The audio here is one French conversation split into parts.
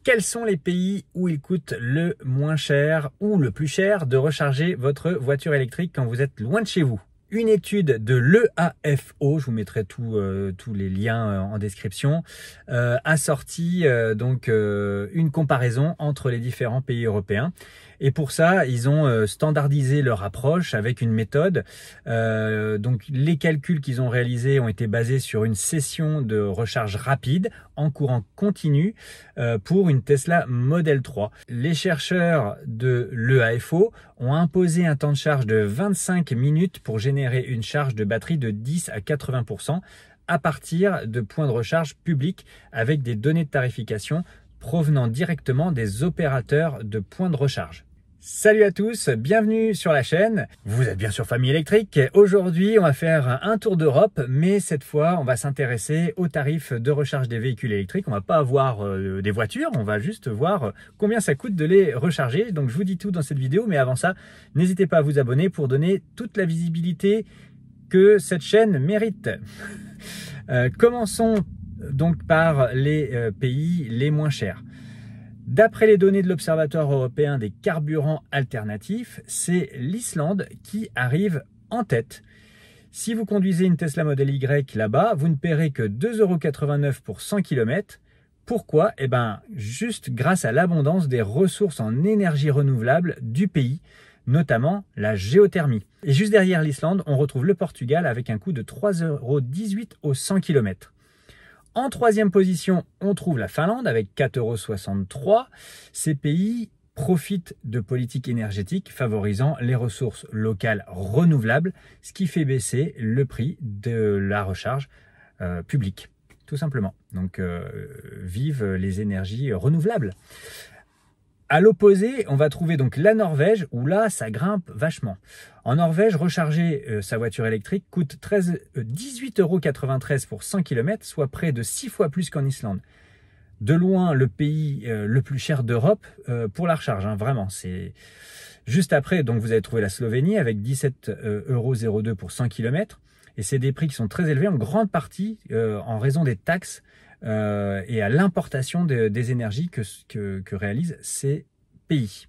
Quels sont les pays où il coûte le moins cher ou le plus cher de recharger votre voiture électrique quand vous êtes loin de chez vous? Une étude de l'EAFO, je vous mettrai tous les liens en description, a sorti une comparaison entre les différents pays européens. Et pour ça, ils ont standardisé leur approche avec une méthode. Donc les calculs qu'ils ont réalisés ont été basés sur une session de recharge rapide en courant continu pour une Tesla Model 3. Les chercheurs de l'EAFO ont imposé un temps de charge de 25 minutes pour générer une charge de batterie de 10 à 80% à partir de points de recharge publics avec des données de tarification provenant directement des opérateurs de points de recharge. Salut à tous, bienvenue sur la chaîne. Vous êtes bien sûr Famille Électrique. Aujourd'hui, on va faire un tour d'Europe, mais cette fois, on va s'intéresser aux tarifs de recharge des véhicules électriques. On va pas avoir des voitures, on va juste voir combien ça coûte de les recharger. Donc, je vous dis tout dans cette vidéo, mais avant ça, n'hésitez pas à vous abonner pour donner toute la visibilité que cette chaîne mérite. Commençons donc par les pays les moins chers. D'après les données de l'Observatoire européen des carburants alternatifs, c'est l'Islande qui arrive en tête. Si vous conduisez une Tesla Model Y là-bas, vous ne paierez que 2,89 € pour 100 km. Pourquoi? Eh bien, juste grâce à l'abondance des ressources en énergie renouvelable du pays, notamment la géothermie. Et juste derrière l'Islande, on retrouve le Portugal avec un coût de 3,18 € au 100 km. En troisième position, on trouve la Finlande avec 4,63 €. Ces pays profitent de politiques énergétiques favorisant les ressources locales renouvelables, ce qui fait baisser le prix de la recharge publique, tout simplement. Donc, vive les énergies renouvelables. À l'opposé, on va trouver donc la Norvège, où là, ça grimpe vachement. En Norvège, recharger sa voiture électrique coûte 18,93 € pour 100 km, soit près de 6 fois plus qu'en Islande. De loin, le pays le plus cher d'Europe pour la recharge, hein, vraiment. C'est juste après, donc vous avez trouvé la Slovénie avec 17,02 € pour 100 km. Et c'est des prix qui sont très élevés, en grande partie en raison des taxes et à l'importation des énergies que réalisent ces pays.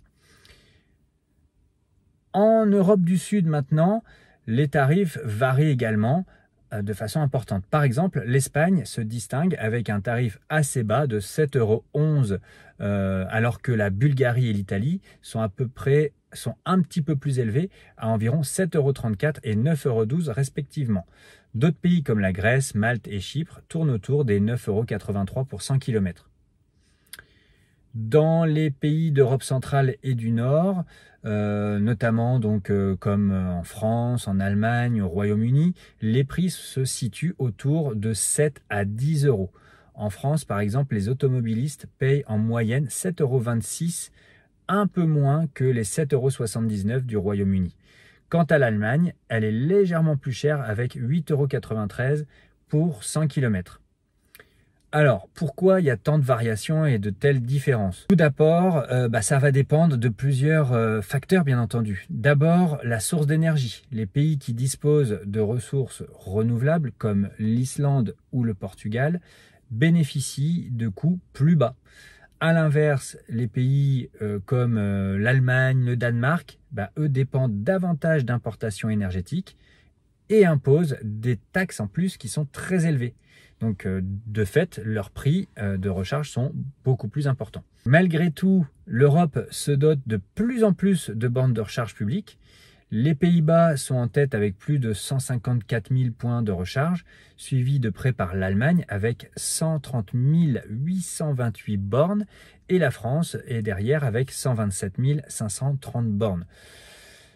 En Europe du Sud maintenant, les tarifs varient également de façon importante. Par exemple, l'Espagne se distingue avec un tarif assez bas de 7,11 €, alors que la Bulgarie et l'Italie sont un petit peu plus élevés, à environ 7,34 € et 9,12 € respectivement. D'autres pays comme la Grèce, Malte et Chypre tournent autour des 9,83 € pour 100 km. Dans les pays d'Europe centrale et du Nord, notamment comme en France, en Allemagne, au Royaume-Uni, les prix se situent autour de 7 à 10 €. En France, par exemple, les automobilistes payent en moyenne 7,26 €, un peu moins que les 7,79 € du Royaume-Uni. Quant à l'Allemagne, elle est légèrement plus chère avec 8,93 € pour 100 km. Alors, pourquoi il y a tant de variations et de telles différences? Tout d'abord, ça va dépendre de plusieurs facteurs, bien entendu. D'abord, la source d'énergie. Les pays qui disposent de ressources renouvelables, comme l'Islande ou le Portugal, bénéficient de coûts plus bas. À l'inverse, les pays comme l'Allemagne, le Danemark, eux dépendent davantage d'importations énergétiques et imposent des taxes en plus qui sont très élevées. Donc, de fait, leurs prix de recharge sont beaucoup plus importants. Malgré tout, l'Europe se dote de plus en plus de bornes de recharge publiques. Les Pays-Bas sont en tête avec plus de 154 000 points de recharge, suivis de près par l'Allemagne avec 130 828 bornes et la France est derrière avec 127 530 bornes.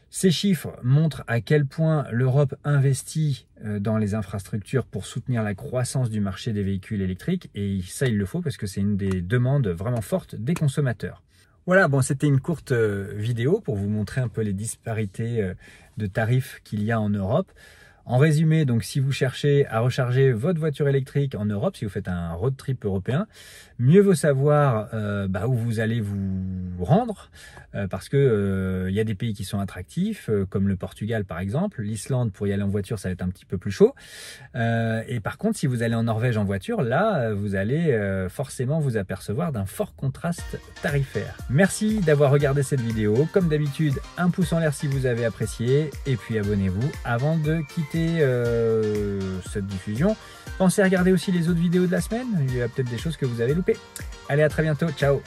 Ces chiffres montrent à quel point l'Europe investit dans les infrastructures pour soutenir la croissance du marché des véhicules électriques et ça, il le faut parce que c'est une des demandes vraiment fortes des consommateurs. Voilà, bon, c'était une courte vidéo pour vous montrer un peu les disparités de tarifs qu'il y a en Europe. En résumé, donc, si vous cherchez à recharger votre voiture électrique en Europe, si vous faites un road trip européen, mieux vaut savoir où vous allez vous vous rendre, parce que il y a des pays qui sont attractifs, comme le Portugal par exemple. L'Islande, pour y aller en voiture, ça va être un petit peu plus chaud. Et par contre, si vous allez en Norvège en voiture, là, vous allez forcément vous apercevoir d'un fort contraste tarifaire. Merci d'avoir regardé cette vidéo. Comme d'habitude, un pouce en l'air si vous avez apprécié, et puis abonnez-vous avant de quitter cette diffusion. Pensez à regarder aussi les autres vidéos de la semaine, il y a peut-être des choses que vous avez loupées. Allez, à très bientôt, ciao!